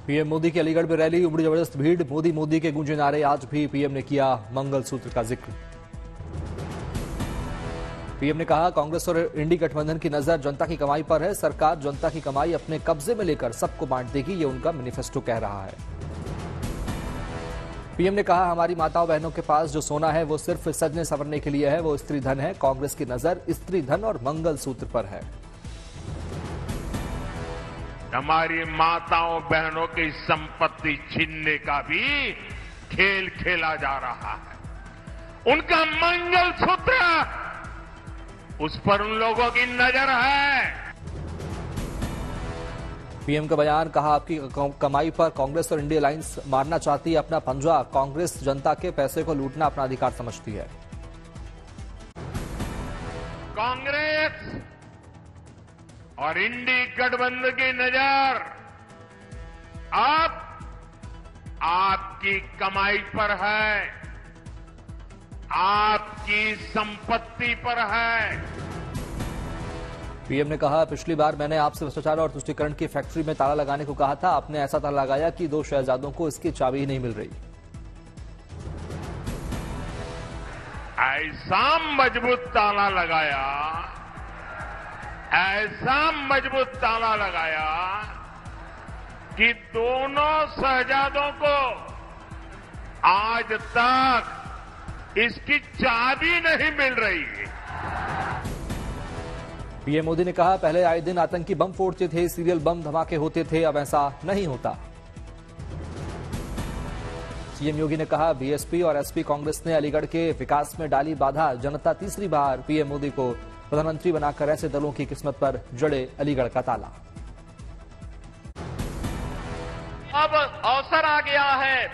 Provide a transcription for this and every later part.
PM Modi की अलीगढ़ में rally, उमड़ी जबरदस्त भीड़, मोदी मोदी के गूंजे नारे। आज भी पीएम ने किया मंगलसूत्र का जिक्र। पीएम ने कहा, कांग्रेस और इंडी गठबंधन की नजर जनता की कमाई पर है। सरकार जनता की कमाई अपने कब्जे में लेकर सबको बांट देगी, ये उनका मैनिफेस्टो कह रहा है। पीएम ने कहा, हमारी माताओं बहनों के पास जो सोना है वो सिर्फ सजने संवरने के लिए है, वो स्त्री धन है। कांग्रेस की नजर स्त्री धन और मंगलसूत्र पर है। हमारी माताओं बहनों की संपत्ति छीनने का भी खेल खेला जा रहा है। उनका मंगलसूत्र, उस पर उन लोगों की नजर है। पीएम का बयान, कहा, आपकी कमाई पर कांग्रेस और इंडिया अलायंस मारना चाहती है अपना पंजा। कांग्रेस जनता के पैसे को लूटना अपना अधिकार समझती है। कांग्रेस और इंडी गठबंधन की नजर अब आपकी कमाई पर है, आपकी संपत्ति पर है। पीएम ने कहा, पिछली बार मैंने आपसे भ्रष्टाचार और तुष्टीकरण की फैक्ट्री में ताला लगाने को कहा था। आपने ऐसा ताला लगाया कि 2 शहजादों को इसकी चाबी ही नहीं मिल रही। ऐसा मजबूत ताला लगाया, ऐसा मजबूत ताला लगाया कि दोनों शहजादों को आज तक इसकी चाबी नहीं मिल रही। पीएम मोदी ने कहा, पहले आए दिन आतंकी बम फोड़ते थे, सीरियल बम धमाके होते थे, अब ऐसा नहीं होता। सीएम योगी ने कहा, बीएसपी और एसपी कांग्रेस ने अलीगढ़ के विकास में डाली बाधा। जनता तीसरी बार पीएम मोदी को प्रधानमंत्री बनाकर ऐसे दलों की किस्मत पर जड़े अलीगढ़ का ताला। अब अवसर आ गया है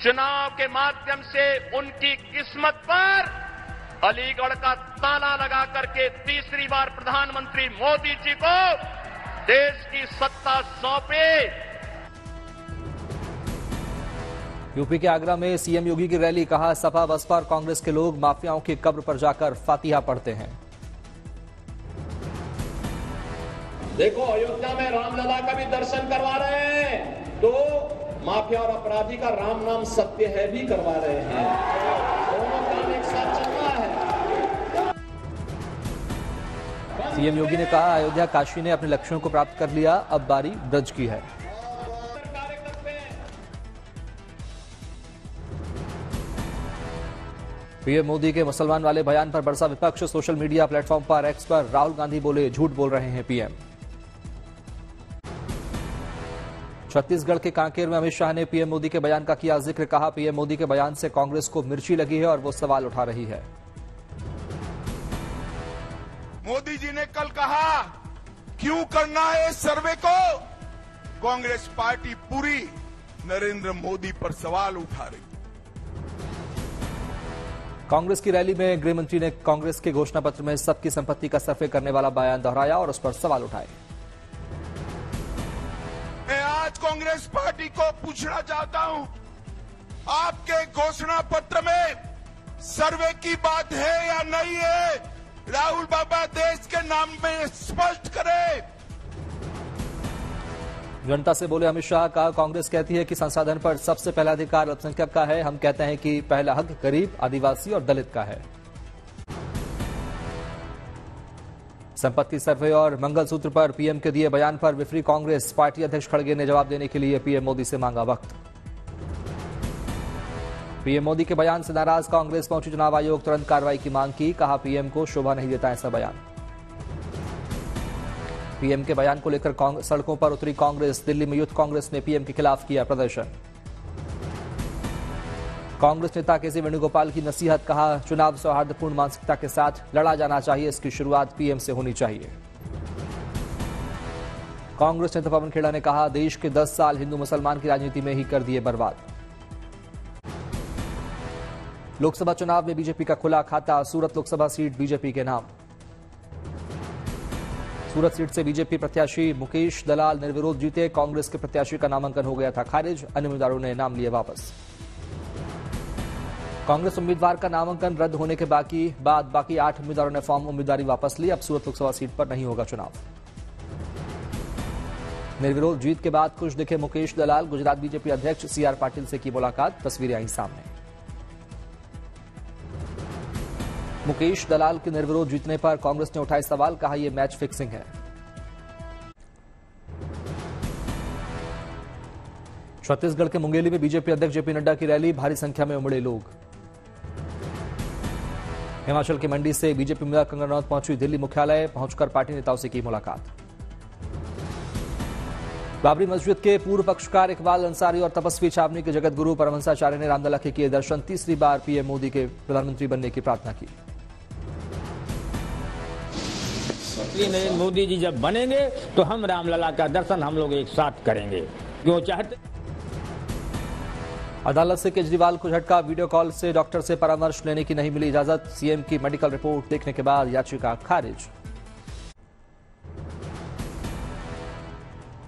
चुनाव के माध्यम से उनकी किस्मत पर अलीगढ़ का ताला लगा करके तीसरी बार प्रधानमंत्री मोदी जी को देश की सत्ता सौंपे। यूपी के आगरा में सीएम योगी की रैली, कहा, सपा बसपा और कांग्रेस के लोग माफियाओं की कब्र पर जाकर फातिहा पढ़ते हैं। देखो, अयोध्या में रामलला का भी दर्शन करवा रहे हैं तो माफिया और अपराधी का राम नाम सत्य है भी करवा रहे हैं। दोनों काम एक साथ चल रहा है। सीएम योगी ने कहा, अयोध्या काशी ने अपने लक्ष्यों को प्राप्त कर लिया, अब बारी ब्रज की है। पीएम मोदी के मुसलमान वाले बयान पर बरसा विपक्ष। सोशल मीडिया प्लेटफॉर्म पर एक्स पर राहुल गांधी बोले, झूठ बोल रहे हैं पीएम। छत्तीसगढ़ के कांकेर में अमित शाह ने पीएम मोदी के बयान का किया जिक्र। कहा, पीएम मोदी के बयान से कांग्रेस को मिर्ची लगी है और वो सवाल उठा रही है। मोदी जी ने कल कहा, क्यों करना है इस सर्वे को? कांग्रेस पार्टी पूरी नरेंद्र मोदी पर सवाल उठा रही। कांग्रेस की रैली में गृहमंत्री ने कांग्रेस के घोषणा पत्र में सबकी संपत्ति का सर्वे करने वाला बयान दोहराया और उस पर सवाल उठाए। मैं आज कांग्रेस पार्टी को पूछना चाहता हूं, आपके घोषणा पत्र में सर्वे की बात है या नहीं है? राहुल बाबा देश के नाम में स्पष्ट करें। जनता से बोले अमित शाह। का कांग्रेस कहती है कि संसाधन पर सबसे पहला अधिकार अल्पसंख्यक का है। हम कहते हैं कि पहला हक गरीब, आदिवासी और दलित का है। संपत्ति सर्वे और मंगलसूत्र पर पीएम के दिए बयान पर विफरी कांग्रेस। पार्टी अध्यक्ष खड़गे ने जवाब देने के लिए पीएम मोदी से मांगा वक्त। पीएम मोदी के बयान से नाराज कांग्रेस पहुंची चुनाव आयोग, तुरंत कार्रवाई की मांग की। कहा, पीएम को शोभा नहीं देता ऐसा बयान। पीएम के बयान को लेकर सड़कों पर उतरी कांग्रेस। दिल्ली में यूथ कांग्रेस ने पीएम के खिलाफ किया प्रदर्शन। कांग्रेस नेता केसी वेणुगोपाल की नसीहत। कहा, चुनाव सौहार्दपूर्ण मानसिकता के साथ लड़ा जाना चाहिए, इसकी शुरुआत पीएम से होनी चाहिए। कांग्रेस नेता पवन खेड़ा ने कहा, देश के 10 साल हिंदू मुसलमान की राजनीति में ही कर दिए बर्बाद। लोकसभा चुनाव में बीजेपी का खुला खाता। सूरत लोकसभा सीट बीजेपी के नाम। सूरत सीट से बीजेपी प्रत्याशी मुकेश दलाल निर्विरोध जीते। कांग्रेस के प्रत्याशी का नामांकन हो गया था खारिज, अन्य उम्मीदवारों ने नाम लिए वापस। कांग्रेस उम्मीदवार का नामांकन रद्द होने के बाद बाकी 8 उम्मीदवारों ने फॉर्म उम्मीदवारी वापस ली। अब सूरत लोकसभा सीट पर नहीं होगा चुनाव। निर्विरोध जीत के बाद खुश दिखे मुकेश दलाल। गुजरात बीजेपी अध्यक्ष सीआर पाटिल से की मुलाकात, तस्वीरें आई सामने। मुकेश दलाल के निर्विरोध जीतने पर कांग्रेस ने उठाए सवाल, कहा यह मैच फिक्सिंग है। छत्तीसगढ़ के मुंगेली में बीजेपी अध्यक्ष जेपी नड्डा की रैली, भारी संख्या में उमड़े लोग। हिमाचल के मंडी से बीजेपी उम्मीदवार कंगना रनौत पहुंची दिल्ली मुख्यालय, पहुंचकर पार्टी नेताओं से की मुलाकात। बाबरी मस्जिद के पूर्व पक्षकार इकबाल अंसारी और तपस्वी छावनी के जगत गुरु परमहंसाचार्य ने रामलला के किए दर्शन, तीसरी बार पीएम मोदी के प्रधानमंत्री बनने की प्रार्थना की। नरेंद्र मोदी जी जब बनेंगे तो हम रामलला का दर्शन हम लोग एक साथ करेंगे, क्यों चाहते। अदालत से केजरीवाल को झटका, वीडियो कॉल से डॉक्टर से परामर्श लेने की नहीं मिली इजाजत, सीएम की मेडिकल रिपोर्ट देखने के बाद याचिका खारिज।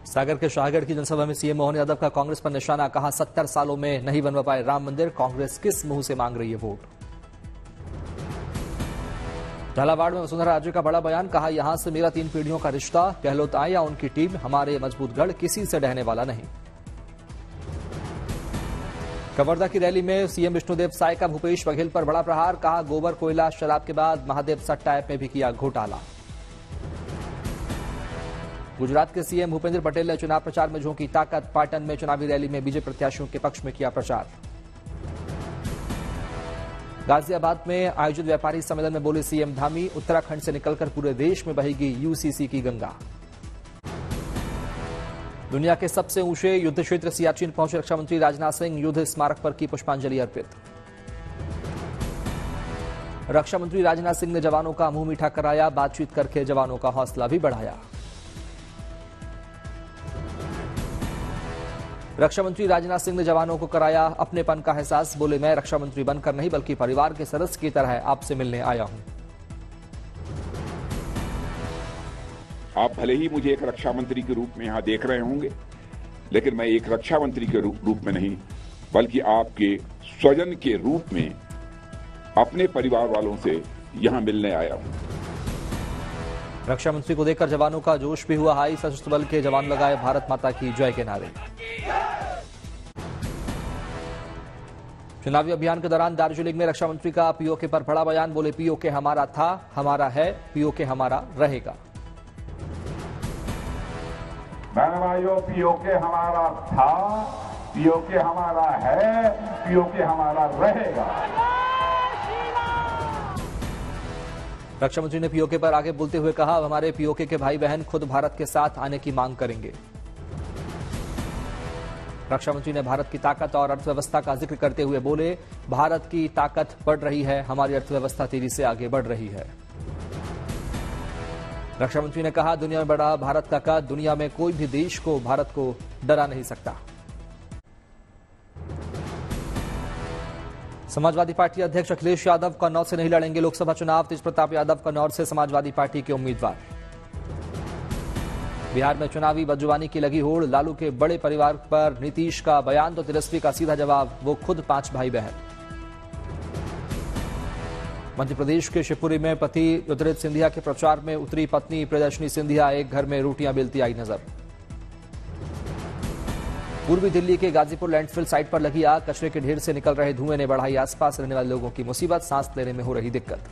सागर के शाहगढ़ की जनसभा में सीएम मोहन यादव का कांग्रेस पर निशाना, कहा 70 सालों में नहीं बनवा पाए राम मंदिर, कांग्रेस किस मुंह से मांग रही है वोट। झालावाड़ में वसुंधरा राजे का बड़ा बयान, कहा यहां से मेरा 3 पीढ़ियों का रिश्ता, गहलोत आए या उनकी टीम, हमारे मजबूत गढ़ किसी से डहने वाला नहीं। कवर्धा की रैली में सीएम विष्णुदेव साय का भूपेश बघेल पर बड़ा प्रहार, कहा गोबर कोयला शराब के बाद महादेव सट्टा ऐप में भी किया घोटाला। गुजरात के सीएम भूपेंद्र पटेल ने चुनाव प्रचार में झोंकी ताकत, पाटन में चुनावी रैली में बीजेपी प्रत्याशियों के पक्ष में किया प्रचार। गाजियाबाद में आयोजित व्यापारी सम्मेलन में बोले सीएम धामी, उत्तराखंड से निकलकर पूरे देश में बहेगी यूसीसी की गंगा। दुनिया के सबसे ऊंचे युद्ध क्षेत्र सियाचिन पहुंचे रक्षा मंत्री राजनाथ सिंह, युद्ध स्मारक पर की पुष्पांजलि अर्पित। रक्षा मंत्री राजनाथ सिंह ने जवानों का मुंह मीठा कराया, बातचीत करके जवानों का हौसला भी बढ़ाया। रक्षा मंत्री राजनाथ सिंह ने जवानों को कराया अपनेपन का एहसास, बोले मैं रक्षा मंत्री बनकर नहीं बल्कि परिवार के सदस्य की तरह आपसे मिलने आया हूं। आप भले ही मुझे एक रक्षा मंत्री के रूप में यहां देख रहे होंगे, लेकिन मैं एक रक्षा मंत्री के रूप में नहीं बल्कि आपके स्वजन के रूप में अपने परिवार वालों से यहां मिलने आया हूं। रक्षा मंत्री को देखकर जवानों का जोश भी हुआ हाई, सशस्त्र बल के जवान लगाए भारत माता की जय के नारे। चुनावी अभियान के दौरान दार्जिलिंग में रक्षा मंत्री का पीओके पर बड़ा बयान, बोले पीओके हमारा था, हमारा है, पीओके हमारा रहेगा। भाइयों, पीओके हमारा था, पीओके हमारा है, पीओके हमारा रहेगा। रक्षा मंत्री ने पीओके पर आगे बोलते हुए कहा, हमारे पीओके के भाई बहन खुद भारत के साथ आने की मांग करेंगे। रक्षा मंत्री ने भारत की ताकत और अर्थव्यवस्था का जिक्र करते हुए बोले, भारत की ताकत बढ़ रही है, हमारी अर्थव्यवस्था तेजी से आगे बढ़ रही है। रक्षा मंत्री ने कहा, दुनिया में बड़ा भारत का कद, दुनिया में कोई भी देश को भारत को डरा नहीं सकता। समाजवादी पार्टी अध्यक्ष अखिलेश यादव कन्नौर से नहीं लड़ेंगे लोकसभा चुनाव, तेज प्रताप यादव कन्नौर से समाजवादी पार्टी के उम्मीदवार। बिहार में चुनावी बदजुबानी की लगी होड़, लालू के बड़े परिवार पर नीतीश का बयान तो तेजस्वी का सीधा जवाब, वो खुद 5 भाई बहन। मध्य प्रदेश के शिवपुरी में पति ज्योतिरादित्य सिंधिया के प्रचार में उतरी पत्नी प्रियदर्शनी सिंधिया, एक घर में रोटियां बेलती आई नजर। पूर्वी दिल्ली के गाजीपुर लैंडफिल साइट पर लगी आग, कचरे के ढेर से निकल रहे धुएं ने बढ़ाई आसपास रहने वाले लोगों की मुसीबत, सांस लेने में हो रही दिक्कत।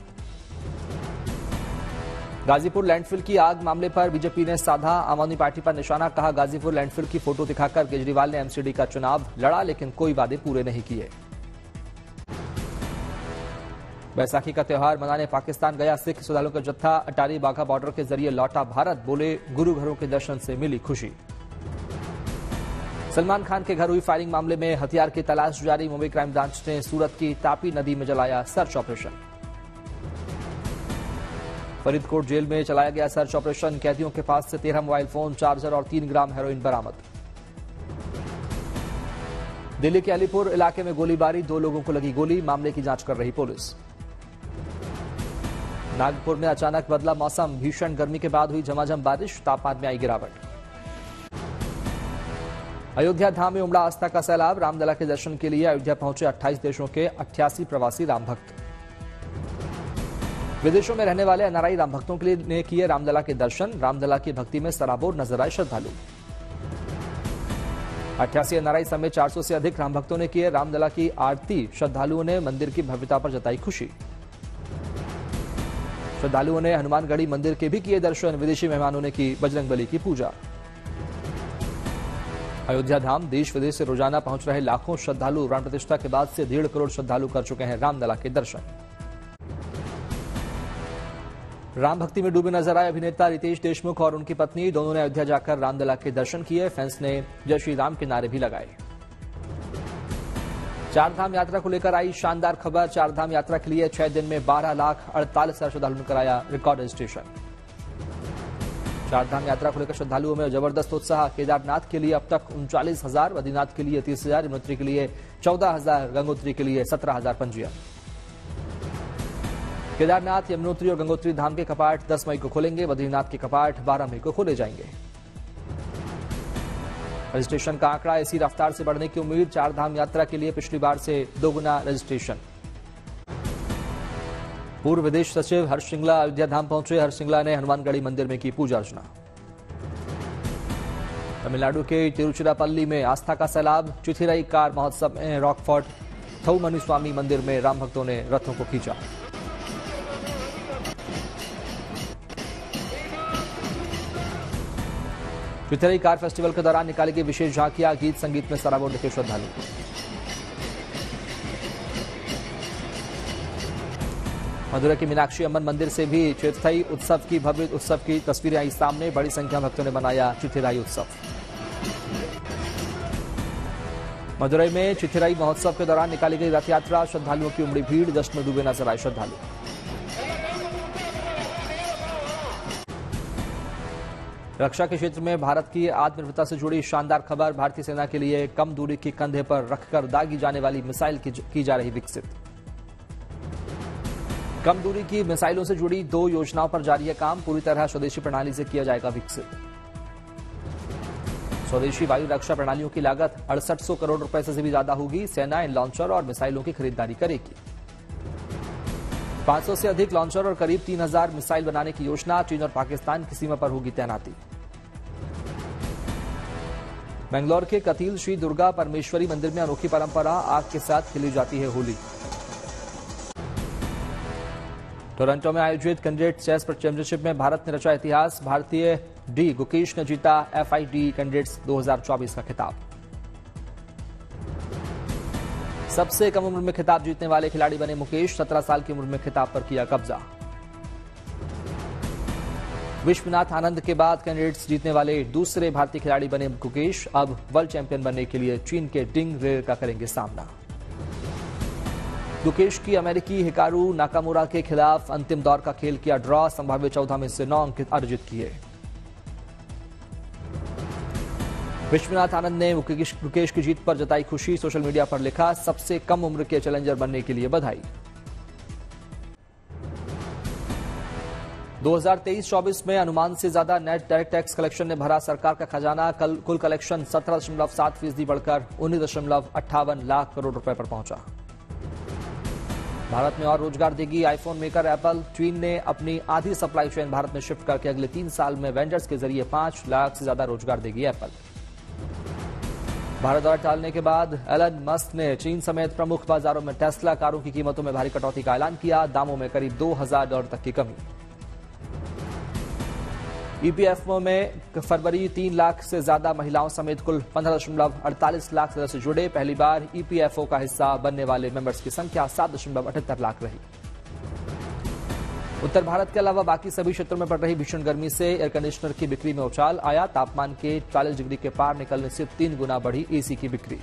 गाजीपुर लैंडफिल की आग मामले पर बीजेपी ने साधा आम आदमी पार्टी पर निशाना, कहा गाजीपुर लैंडफिल की फोटो दिखाकर केजरीवाल ने एमसीडी का चुनाव लड़ा लेकिन कोई वादे पूरे नहीं किए। बैसाखी का त्यौहार मनाने पाकिस्तान गया सिख श्रद्धालुओं का जत्था, अटारी बाघा बॉर्डर के जरिए लौटा भारत, बोले गुरु घरों के दर्शन से मिली खुशी। सलमान खान के घर हुई फायरिंग मामले में हथियार की तलाश जारी, मुंबई क्राइम ब्रांच ने सूरत की तापी नदी में चलाया सर्च ऑपरेशन। फरीदकोट जेल में चलाया गया सर्च ऑपरेशन, कैदियों के पास से 13 मोबाइल फोन, चार्जर और 3 ग्राम हेरोइन बरामद। दिल्ली के अलीपुर इलाके में गोलीबारी, 2 लोगों को लगी गोली, मामले की जांच कर रही पुलिस। नागपुर में अचानक बदला मौसम, भीषण गर्मी के बाद हुई झमाझम बारिश, तापमान में आई गिरावट। अयोध्या धाम में उमड़ा आस्था का सैलाब, रामलला के दर्शन के लिए अयोध्या पहुंचे 28 देशों के 88 प्रवासी राम भक्त। विदेशों में रहने वाले एनआरआई राम भक्तों के लिए ने किए रामलला के दर्शन, रामलला की भक्ति में सराबोर नजर आए श्रद्धालु। 88 एनआरआई समेत 400 से अधिक राम भक्तों ने किए रामलला की आरती। श्रद्धालुओं ने मंदिर की भव्यता पर जताई खुशी। श्रद्धालुओं ने हनुमानगढ़ी मंदिर के भी किए दर्शन। विदेशी मेहमानों ने की बजरंगबली की पूजा। अयोध्या धाम देश विदेश से रोजाना पहुंच रहे लाखों श्रद्धालु। प्राण प्रतिष्ठा के बाद से 1.5 करोड़ श्रद्धालु कर चुके हैं रामलला के दर्शन। राम भक्ति में डूबे नजर आए अभिनेता रितेश देशमुख और उनकी पत्नी। दोनों ने अयोध्या जाकर रामलला के दर्शन किए। फैंस ने जय श्री राम के नारे भी लगाए। चारधाम यात्रा को लेकर आई शानदार खबर। चारधाम यात्रा के लिए 6 दिन में 12,48,000 श्रद्धालुओं ने कराया रिकॉर्ड रजिस्ट्रेशन। चारधाम यात्रा को लेकर श्रद्धालुओं में जबरदस्त उत्साह। केदारनाथ के लिए अब तक 39,000, बद्रीनाथ के लिए 30,000, यमुनोत्री के लिए 14,000, गंगोत्री के लिए 17,000 पंजीयन। केदारनाथ, यमुनोत्री और गंगोत्री धाम के कपाट 10 मई को खोलेंगे। बद्रीनाथ के कपाट 12 मई को खोले जाएंगे। रजिस्ट्रेशन का आंकड़ा इसी रफ्तार से बढ़ने की उम्मीद। चारधाम यात्रा के लिए पिछली बार से 2 गुना रजिस्ट्रेशन। पूर्व विदेश सचिव हर्ष श्रृंगला अयोध्या धाम पहुंचे। हर्ष श्रृंगला ने हनुमानगढ़ी मंदिर में की पूजा अर्चना। तमिलनाडु के तिरुचिरापल्ली में आस्था का सैलाब। चिथिराई कार महोत्सव में रॉकफोर्ट थौमनुस्वामी मंदिर में राम भक्तों ने रथों को खींचा। चिथिराई कार फेस्टिवल के दौरान निकाली गई विशेष झांकियां। गीत संगीत में सराबोर दिखे श्रद्धालु। मदुरै की मीनाक्षी अम्मन मंदिर से भी चिथिराई उत्सव की भव्य उत्सव की तस्वीरें आई सामने। बड़ी संख्या में भक्तों ने मनाया चिथिराई उत्सव। मदुरै में चिथिराई महोत्सव के दौरान निकाली गई रथ यात्रा। श्रद्धालुओं की उमड़ी भीड़। जश्न में डूबे नजर आए श्रद्धालु। रक्षा के क्षेत्र में भारत की आत्मनिर्भरता से जुड़ी शानदार खबर। भारतीय सेना के लिए कम दूरी की कंधे पर रखकर दागी जाने वाली मिसाइल की जा रही विकसित। कम दूरी की मिसाइलों से जुड़ी 2 योजनाओं पर जारी है काम। पूरी तरह स्वदेशी प्रणाली से किया जाएगा विकसित। स्वदेशी वायु रक्षा प्रणालियों की लागत 6800 करोड़ रुपए से भी ज्यादा होगी। सेना इन लॉन्चर और मिसाइलों की खरीदारी करेगी। 500 से अधिक लॉन्चर और करीब 3000 मिसाइल बनाने की योजना। चीन और पाकिस्तान की सीमा पर होगी तैनाती। बेंगलोर के कतील श्री दुर्गा परमेश्वरी मंदिर में अनोखी परंपरा। आग के साथ खेली जाती है होली। टोरंटो में आयोजित कैंडिडेट चेस चैंपियनशिप में भारत ने रचा इतिहास। भारतीय डी गुकेश ने जीता FID कैंडिडेट्स 2024 का खिताब। सबसे कम उम्र में खिताब जीतने वाले खिलाड़ी बने मुकेश। 17 साल की उम्र में खिताब पर किया कब्जा। विश्वनाथ आनंद के बाद कैंडिडेट्स जीतने वाले दूसरे भारतीय खिलाड़ी बने गुकेश। अब वर्ल्ड चैंपियन बनने के लिए चीन के डिंग रेर का करेंगे सामना। गुकेश की अमेरिकी हिकारू नाकामुरा के खिलाफ अंतिम दौर का खेल किया ड्रॉ। संभावित 14 में से 9 अंक अर्जित किए। विश्वनाथ आनंद ने गुकेश की जीत पर जताई खुशी। सोशल मीडिया पर लिखा, सबसे कम उम्र के चैलेंजर बनने के लिए बधाई। 2023-24 में अनुमान से ज्यादा नेट डायरेक्ट टैक्स कलेक्शन ने भरा सरकार का खजाना। कुल कलेक्शन 17.7% बढ़कर 19.58 लाख करोड़ रुपए पर पहुंचा। भारत में और रोजगार देगी आईफोन मेकर एप्पल। चीन ने अपनी आधी सप्लाई चेन भारत में शिफ्ट करके अगले 3 साल में वेंडर्स के जरिए 5 लाख से ज्यादा रोजगार देगी एप्पल। भारत दौरा टालने के बाद एलन मस्क ने चीन समेत प्रमुख बाजारों में टेस्ला कारों की कीमतों में भारी कटौती का ऐलान किया। दामों में करीब $2,000 तक की कमी। EPFO में फरवरी 3 लाख से ज्यादा महिलाओं समेत कुल 15.48 लाख सदस्य से जुड़े। पहली बार EPFO का हिस्सा बनने वाले मेंबर्स की संख्या 7.78 लाख रही। उत्तर भारत के अलावा बाकी सभी क्षेत्रों में पड़ रही भीषण गर्मी से एयर कंडीशनर की बिक्री में उछाल आया। तापमान के 40 डिग्री के पार निकलने से 3 गुना बढ़ी AC की बिक्री।